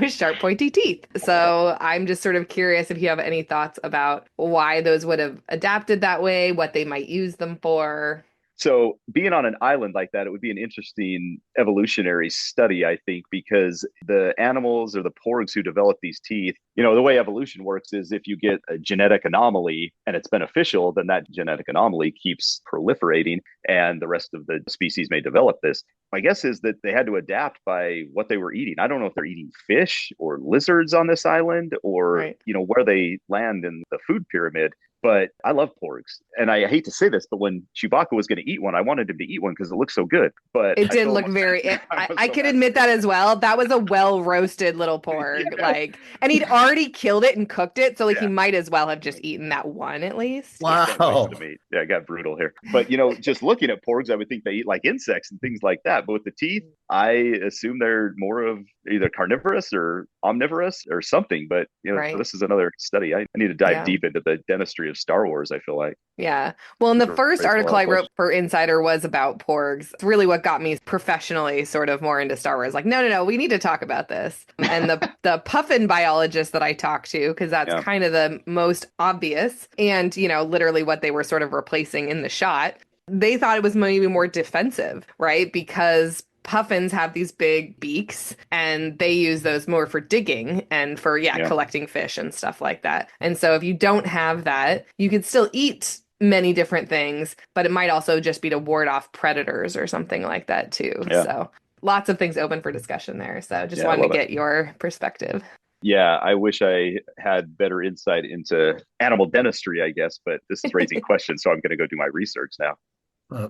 Speaker 3: sharp, pointy teeth. So I'm just sort of curious if you have any thoughts about why those would have adapted that way, what they might use them for.
Speaker 4: So being on an island like that, it would be an interesting evolutionary study, I think, because the animals or the porgs who develop these teeth, the way evolution works is if you get a genetic anomaly and it's beneficial, then that genetic anomaly keeps proliferating and the rest of the species may develop this. My guess is that they had to adapt by what they were eating. I don't know if they're eating fish or lizards on this island or,
Speaker 3: Right.
Speaker 4: Where they land in the food pyramid. But I love porgs. And I hate to say this, but when Chewbacca was going to eat one, I wanted him to eat one because it looked so good. But
Speaker 3: It did look very, I can admit that as well. That was a well roasted little porg.
Speaker 4: Yeah.
Speaker 3: And he'd already killed it and cooked it. So he
Speaker 4: Yeah.
Speaker 3: might as well have just eaten that one at least.
Speaker 2: Wow.
Speaker 4: Yeah, I got brutal here. But, just looking at porgs, I would think they eat like insects and things like that. But with the teeth, I assume they're more of either carnivorous or omnivorous or something. But,
Speaker 3: Right.
Speaker 4: this is another study. I need to dive
Speaker 3: Yeah.
Speaker 4: deep into the dentistry of Star Wars, I feel like.
Speaker 3: Yeah. Well, and the
Speaker 4: Sure.
Speaker 3: first
Speaker 4: Raised a lot
Speaker 3: article
Speaker 4: of
Speaker 3: I wrote
Speaker 4: questions.
Speaker 3: for Insider was about porgs. It's really what got me professionally sort of more into Star Wars. Like, no, we need to talk about this. And the puffin biologist that I talked to, because that's
Speaker 4: Yeah.
Speaker 3: kind of the most obvious and, literally what they were sort of replacing in the shot, they thought it was maybe more defensive, right? Because puffins have these big beaks and they use those more for digging and for
Speaker 4: Yeah.
Speaker 3: collecting fish and stuff like that. And so if you don't have that, you could still eat many different things, but it might also just be to ward off predators or something like that too.
Speaker 4: Yeah.
Speaker 3: So lots of things open for discussion there. So just
Speaker 4: Yeah, I
Speaker 3: wanted to
Speaker 4: love it.
Speaker 3: get your perspective.
Speaker 4: Yeah, I wish I had better insight into animal dentistry, I guess, but this is raising questions, so I'm going to go do my research now.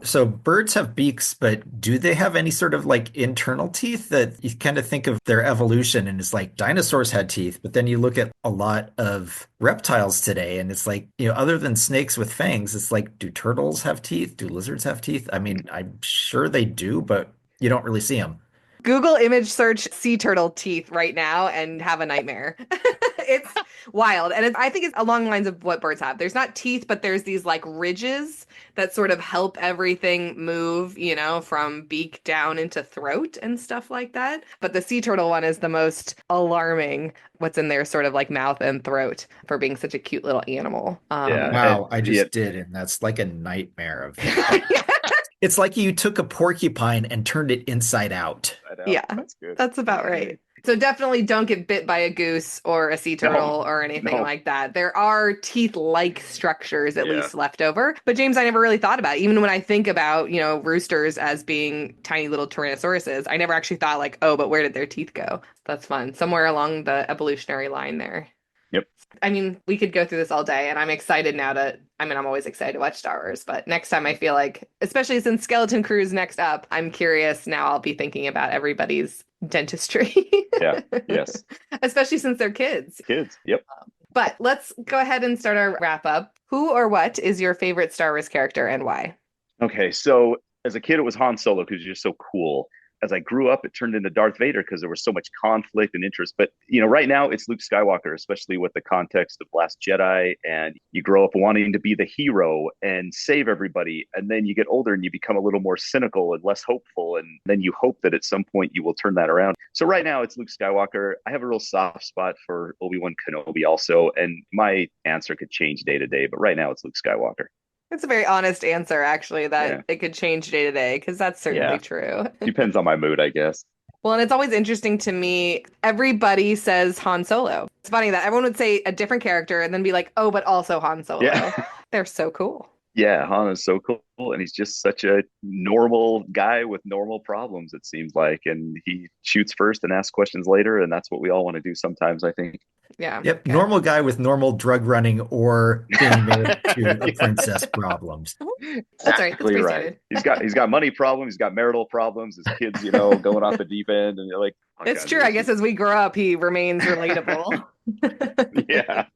Speaker 2: So birds have beaks, but do they have any sort of like internal teeth that you kind of think of their evolution and it's like dinosaurs had teeth, but then you look at a lot of reptiles today and it's like, other than snakes with fangs, it's like, do turtles have teeth? Do lizards have teeth? I mean, I'm sure they do, but you don't really see them.
Speaker 3: Google image search sea turtle teeth right now and have a nightmare. It's wild. And I think it's along the lines of what birds have. There's not teeth, but there's these like ridges that sort of help everything move, from beak down into throat and stuff like that. But the sea turtle one is the most alarming, what's in their sort of like mouth and throat for being such a cute little animal.
Speaker 4: Yeah.
Speaker 2: Wow, I
Speaker 4: Yeah.
Speaker 2: just did, and that's like a nightmare of It's like you took a porcupine and turned it inside out.
Speaker 3: Yeah,
Speaker 4: That's good.
Speaker 3: that's about right. So definitely don't get bit by a goose or a sea turtle or anything like that. There are teeth-like structures at least left over. But James, I never really thought about it. Even when I think about, roosters as being tiny little tyrannosauruses, I never actually thought like, oh, but where did their teeth go? That's fun. Somewhere along the evolutionary line there.
Speaker 4: Yep.
Speaker 3: I mean, we could go through this all day, and I'm excited now I'm always excited to watch Star Wars, but next time I feel like, especially since Skeleton Crew's next up, I'm curious now. I'll be thinking about everybody's dentistry.
Speaker 4: Yeah. Yes.
Speaker 3: Especially since they're kids.
Speaker 4: Kids. Yep.
Speaker 3: But let's go ahead and start our wrap up. Who or what is your favorite Star Wars character and why?
Speaker 4: Okay. So as a kid, it was Han Solo because he's just so cool. As I grew up, it turned into Darth Vader because there was so much conflict and interest. But, right now it's Luke Skywalker, especially with the context of Last Jedi. And you grow up wanting to be the hero and save everybody. And then you get older and you become a little more cynical and less hopeful. And then you hope that at some point you will turn that around. So right now it's Luke Skywalker. I have a real soft spot for Obi-Wan Kenobi also. And my answer could change day to day. But right now it's Luke Skywalker.
Speaker 3: It's a very honest answer, actually, that it could change day to day, because that's certainly true.
Speaker 4: Depends on my mood, I guess.
Speaker 3: Well, and it's always interesting to me. Everybody says Han Solo. It's funny that everyone would say a different character and then be like, oh, but also Han Solo.
Speaker 4: Yeah.
Speaker 3: They're so cool.
Speaker 4: Yeah, Han is so cool. And he's just such a normal guy with normal problems, it seems like. And he shoots first and asks questions later. And that's what we all want to do sometimes, I think.
Speaker 3: Yeah.
Speaker 2: Yep. Okay. Normal guy with normal drug running or being married to a princess problems.
Speaker 3: That's right. That's right.
Speaker 4: He's got money problems. He's got marital problems. His kids, going off the deep end. And you're like,
Speaker 3: it's true. I guess as we grow up, he remains relatable.
Speaker 4: Yeah.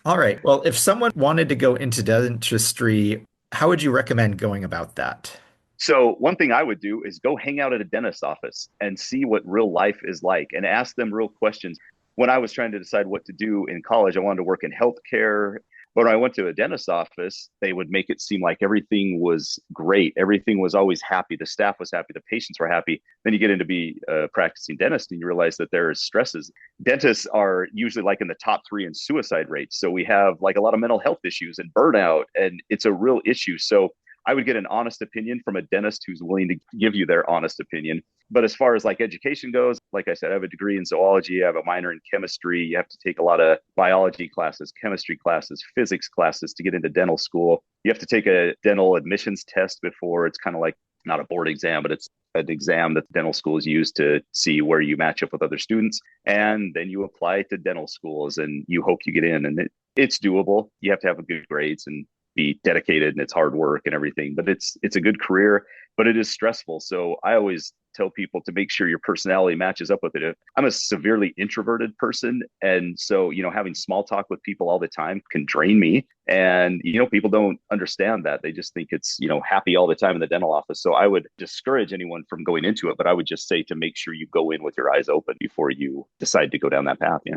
Speaker 2: All right. Well, if someone wanted to go into dentistry, how would you recommend going about that?
Speaker 4: So one thing I would do is go hang out at a dentist's office and see what real life is like and ask them real questions. When I was trying to decide what to do in college, I wanted to work in healthcare. But when I went to a dentist's office, they would make it seem like everything was great. Everything was always happy. The staff was happy. The patients were happy. Then you get into be a practicing dentist and you realize that there is stresses. Dentists are usually like in the top 3 in suicide rates. So we have like a lot of mental health issues and burnout, and it's a real issue. So I would get an honest opinion from a dentist who's willing to give you their honest opinion. But as far as like education goes, like I said, I have a degree in zoology. I have a minor in chemistry. You have to take a lot of biology classes, chemistry classes, physics classes to get into dental school. You have to take a dental admissions test before. It's kind of like not a board exam, but it's an exam that the dental schools use to see where you match up with other students. And then you apply to dental schools and you hope you get in. And it's doable. You have to have good grades and be dedicated, and it's hard work and everything, but it's a good career, but it is stressful. So I always tell people to make sure your personality matches up with it. I'm a severely introverted person. And so, having small talk with people all the time can drain me. And, people don't understand that. They just think it's, happy all the time in the dental office. So I would discourage anyone from going into it, but I would just say to make sure you go in with your eyes open before you decide to go down that path. Yeah.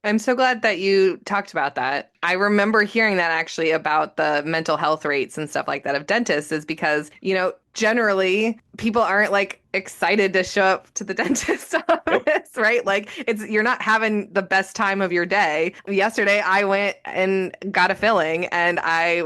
Speaker 3: I'm so glad that you talked about that. I remember hearing that actually about the mental health rates and stuff like that of dentists, is because, generally people aren't like excited to show up to the dentist office, right? Like you're not having the best time of your day. Yesterday I went and got a filling and I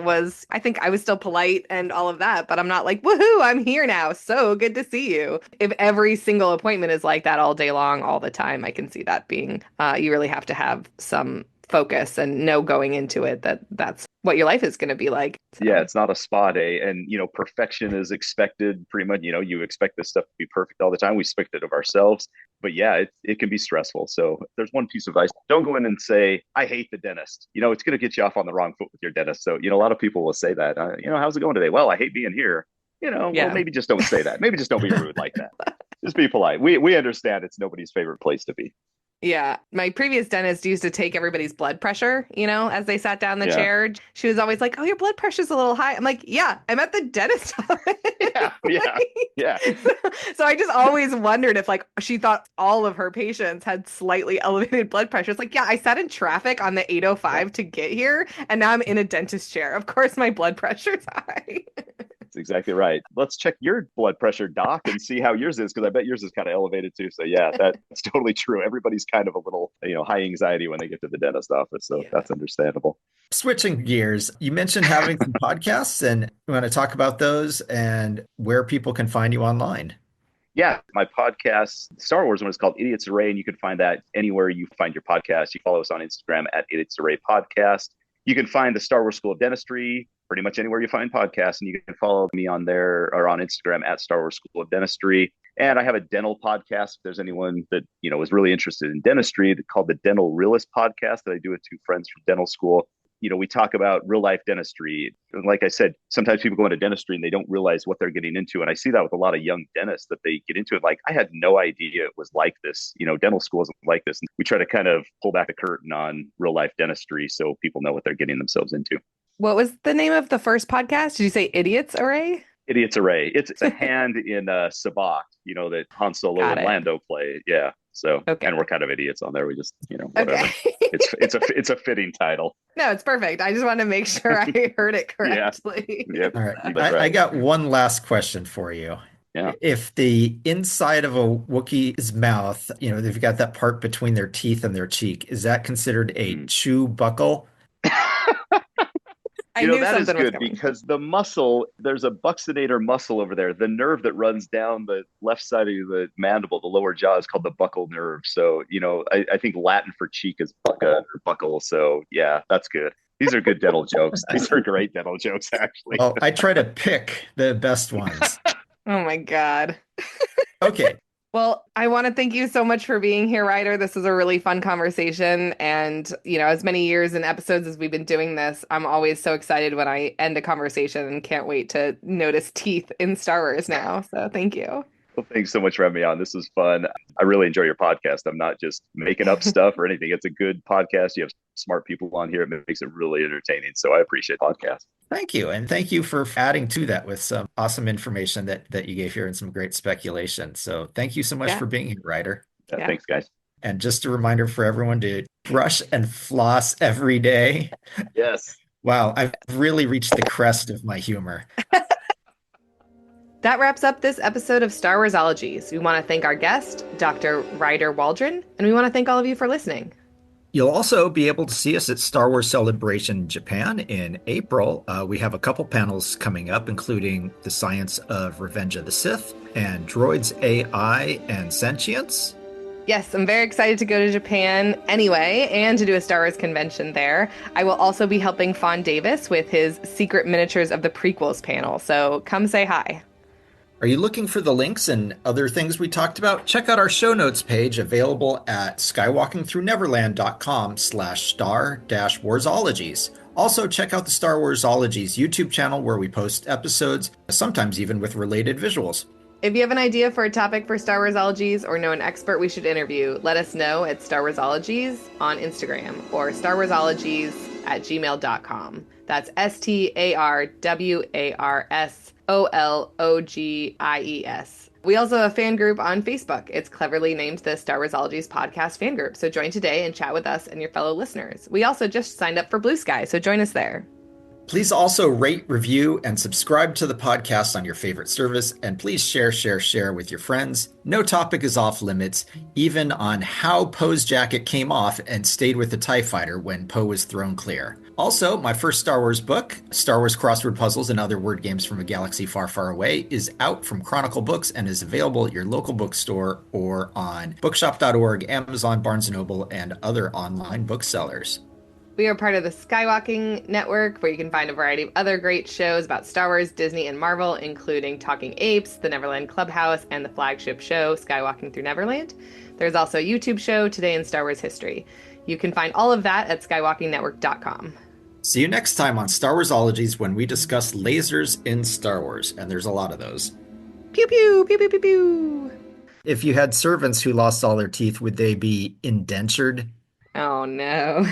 Speaker 3: think I was still polite and all of that, but I'm not like, woohoo, I'm here now. So good to see you. If every single appointment is like that all day long, all the time, I can see that being, you really have to have some focus and know going into it that that's what your life is going to be like. So.
Speaker 4: Yeah, it's not a spa day, and perfection is expected pretty much. You expect this stuff to be perfect all the time. We expect it of ourselves, but yeah, it can be stressful. So there's one piece of advice: don't go in and say, I hate the dentist. It's going to get you off on the wrong foot with your dentist. So a lot of people will say that, how's it going today? Well, I hate being here. Well, maybe just don't say that. Maybe just don't be rude like that. Just be polite. We understand it's nobody's favorite place to be.
Speaker 3: Yeah. My previous dentist used to take everybody's blood pressure, as they sat down in the
Speaker 4: Yeah.
Speaker 3: chair. She was always like, "Oh, your blood pressure's a little high." I'm like, "Yeah, I'm at the dentist office."
Speaker 4: Yeah. Yeah. Yeah.
Speaker 3: So I just always wondered if like she thought all of her patients had slightly elevated blood pressure. It's like, yeah, I sat in traffic on the
Speaker 4: Yeah.
Speaker 3: 805 to get here, and now I'm in a dentist chair. Of course my blood pressure's high.
Speaker 4: That's exactly right. Let's check your blood pressure, doc, and see how yours is, because I bet yours is kind of elevated too. So yeah, that's totally true. Everybody's kind of a little, high anxiety when they get to the dentist office. So
Speaker 3: Yeah.
Speaker 4: that's understandable.
Speaker 2: Switching gears, you mentioned having some podcasts, and you want to talk about those and where people can find you online.
Speaker 4: Yeah, my podcast, Star Wars one, is called Idiots Array, and you can find that anywhere you find your podcast. You follow us on Instagram at Idiots Array Podcast. You can find the Star Wars School of Dentistry pretty much anywhere you find podcasts, and you can follow me on there or on Instagram at Star Wars School of Dentistry. And I have a dental podcast. If there's anyone that is really interested in dentistry, called the Dental Realist Podcast that I do with two friends from dental school. We talk about real life dentistry. And like I said, sometimes people go into dentistry and they don't realize what they're getting into. And I see that with a lot of young dentists that they get into it. Like, I had no idea it was like this. Dental school isn't like this. And we try to kind of pull back the curtain on real life dentistry so people know what they're getting themselves into.
Speaker 3: What was the name of the first podcast? Did you say Idiots Array?
Speaker 4: Idiots Array. It's a hand in Sabak, that Han Solo and Lando play. Yeah. So,
Speaker 3: okay.
Speaker 4: And we're kind of idiots on there. We just, whatever.
Speaker 3: Okay.
Speaker 4: It's a fitting title.
Speaker 3: No, it's perfect. I just want to make sure I heard it correctly.
Speaker 4: Yeah.
Speaker 2: All right. I got one last question for you.
Speaker 4: Yeah.
Speaker 2: If the inside of a Wookiee's mouth, they've got that part between their teeth and their cheek, is that considered a chew buckle?
Speaker 4: That is good because the muscle, there's a buccinator muscle over there. The nerve that runs down the left side of the mandible, the lower jaw, is called the buccal nerve. So, I think Latin for cheek is bucca or buckle. So, yeah, that's good. These are good dental jokes. These are great dental jokes, actually.
Speaker 2: Well, I try to pick the best ones.
Speaker 3: Oh, my God.
Speaker 2: Okay.
Speaker 3: Well, I want to thank you so much for being here, Ryder. This was a really fun conversation. And, as many years and episodes as we've been doing this, I'm always so excited when I end a conversation and can't wait to notice teeth in Star Wars now. So thank you.
Speaker 4: Well, thanks so much for having me on. This was fun. I really enjoy your podcast. I'm not just making up stuff or anything. It's a good podcast. You have smart people on here. It makes it really entertaining. So I appreciate podcasts.
Speaker 2: Thank you. And thank you for adding to that with some awesome information that you gave here and some great speculation. So thank you so much for being here, Ryder.
Speaker 4: Yeah. Thanks, guys.
Speaker 2: And just a reminder for everyone to brush and floss every day.
Speaker 4: Yes.
Speaker 2: Wow. I've really reached the crest of my humor.
Speaker 3: That wraps up this episode of Star Warsologies. We want to thank our guest, Dr. Ryder Waldron, and we want to thank all of you for listening.
Speaker 2: You'll also be able to see us at Star Wars Celebration Japan in April. We have a couple panels coming up, including the science of Revenge of the Sith and droids, AI, and sentience.
Speaker 3: Yes, I'm very excited to go to Japan anyway and to do a Star Wars convention there. I will also be helping Fawn Davis with his Secret Miniatures of the Prequels panel, so come say hi.
Speaker 2: Are you looking for the links and other things we talked about? Check out our show notes page available at skywalkingthrough-neverland.com/star-warsologies. Also, check out the Star Warsologies YouTube channel where we post episodes, sometimes even with related visuals.
Speaker 3: If you have an idea for a topic for Star Warsologies or know an expert we should interview, let us know at Star Warsologies on Instagram or starwarsologies@gmail.com. That's StarWarsOlogies. We also have a fan group on Facebook. It's cleverly named the Star Warsologies Podcast Fan Group. So join today and chat with us and your fellow listeners. We also just signed up for Blue Sky, so join us there.
Speaker 2: Please also rate, review, and subscribe to the podcast on your favorite service. And please share with your friends. No topic is off limits, even on how Poe's jacket came off and stayed with the TIE fighter when Poe was thrown clear. Also, my first Star Wars book, Star Wars Crossword Puzzles and Other Word Games from a Galaxy Far, Far Away, is out from Chronicle Books and is available at your local bookstore or on bookshop.org, Amazon, Barnes & Noble, and other online booksellers.
Speaker 3: We are part of the Skywalking Network, where you can find a variety of other great shows about Star Wars, Disney, and Marvel, including Talking Apes, the Neverland Clubhouse, and the flagship show, Skywalking Through Neverland. There's also a YouTube show, Today in Star Wars History. You can find all of that at skywalkingnetwork.com.
Speaker 2: See you next time on Star Warsologies when we discuss lasers in Star Wars, and there's a lot of those.
Speaker 3: Pew, pew, pew, pew, pew, pew.
Speaker 2: If you had servants who lost all their teeth, would they be indentured?
Speaker 3: Oh no.